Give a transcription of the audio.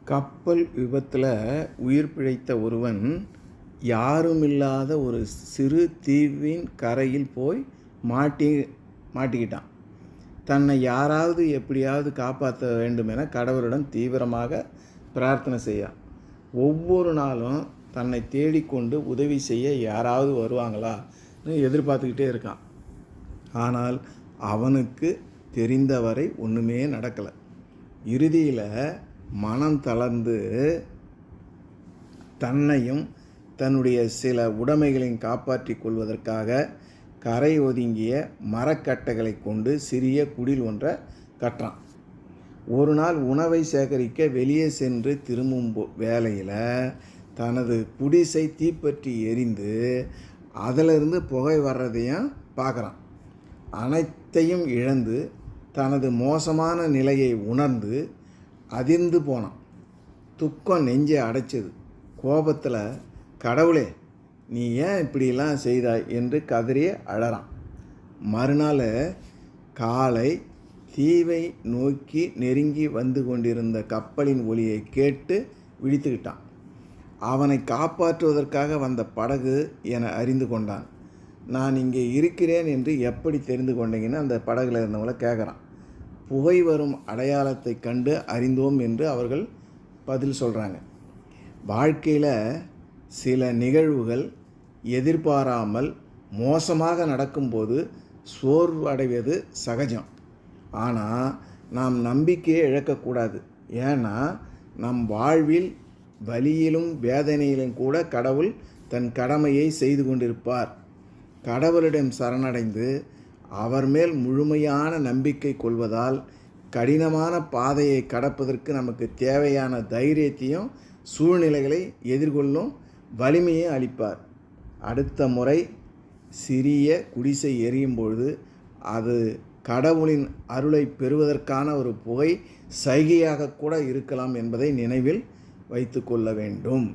கப்பல் விபத்தில் உயிர் பிழைத்த ஒருவன் யாருமில்லாத ஒரு சிறு தீவின் கரையில் போய் மாட்டிக்கிட்டான். தன்னை யாராவது எப்படியாவது காப்பாற்ற வேண்டுமென கடவுளிடம் தீவிரமாக பிரார்த்தனை செய்யான். ஒவ்வொரு நாளும் தன்னை தேடிக்கொண்டு உதவி செய்ய யாராவது வருவாங்களான்னு எதிர்பார்த்துக்கிட்டே இருக்கான். ஆனால் அவனுக்கு தெரிந்தவரை ஒன்றுமே நடக்கலை. இறுதியில் மனம் தளர்ந்து தன்னையும் தன்னுடைய சில உடைமைகளையும் காப்பாற்றிக் கொள்வதற்காக கரை ஒதுங்கிய மரக்கட்டைகளை கொண்டு சிறிய குடில் ஒன்றை கட்டுறான். ஒரு நாள் உணவை சேகரிக்க வெளியே சென்று திரும்பும் வேளையில் தனது குடிசை தீப்பற்றி எரிந்து அதிலிருந்து புகை வர்றதையும் பார்க்குறான். அனைத்தையும் இழந்து தனது மோசமான நிலையை உணர்ந்து அதிர்ந்து போனான். துக்கம் நெஞ்சை அடைச்சது. கோபத்தில், கடவுளே, நீ ஏன் இப்படிலாம் செய்தாய் என்று கதறி அழறான். மறுநாள் காலை தீவை நோக்கி நெருங்கி வந்து கொண்டிருந்த கப்பலின் ஒலியை கேட்டு விழித்துக்கிட்டான். அவனை காப்பாற்றுவதற்காக வந்த படகு என அறிந்து கொண்டான். நான் இங்கே இருக்கிறேன் என்று எப்படி தெரிந்து கொண்டீங்கன்னு அந்த படகுல இருந்தவங்கள கேட்குறான். புகை வரும் அடையாளத்தை கண்டு அறிந்தோம் என்று அவர்கள் பதில் சொல்கிறாங்க. வாழ்க்கையில் சில நிகழ்வுகள் எதிர்பாராமல் மோசமாக நடக்கும்போது சோர்வு அடைவது சகஜம். ஆனால் நாம் நம்பிக்கையை இழக்கக்கூடாது. ஏன்னா நம் வாழ்வில் வலியிலும் வேதனையிலும் கூட கடவுள் தன் கடமையை செய்து கொண்டிருப்பார். கடவுளிடம் சரணடைந்து அவர் மேல் முழுமையான நம்பிக்கை கொள்வதால் கடினமான பாதையை கடப்பதற்கு நமக்கு தேவையான தைரியத்தையும் சூழ்நிலைகளை எதிர்கொள்ளும் வலிமையை அளிப்பார். அடுத்த முறை சிறிய குடிசை எரியும் பொழுது அது கடவுளின் அருளை பெறுவதற்கான ஒரு புகை சைகையாக கூட இருக்கலாம் என்பதை நினைவில் வைத்து கொள்ள வேண்டும்.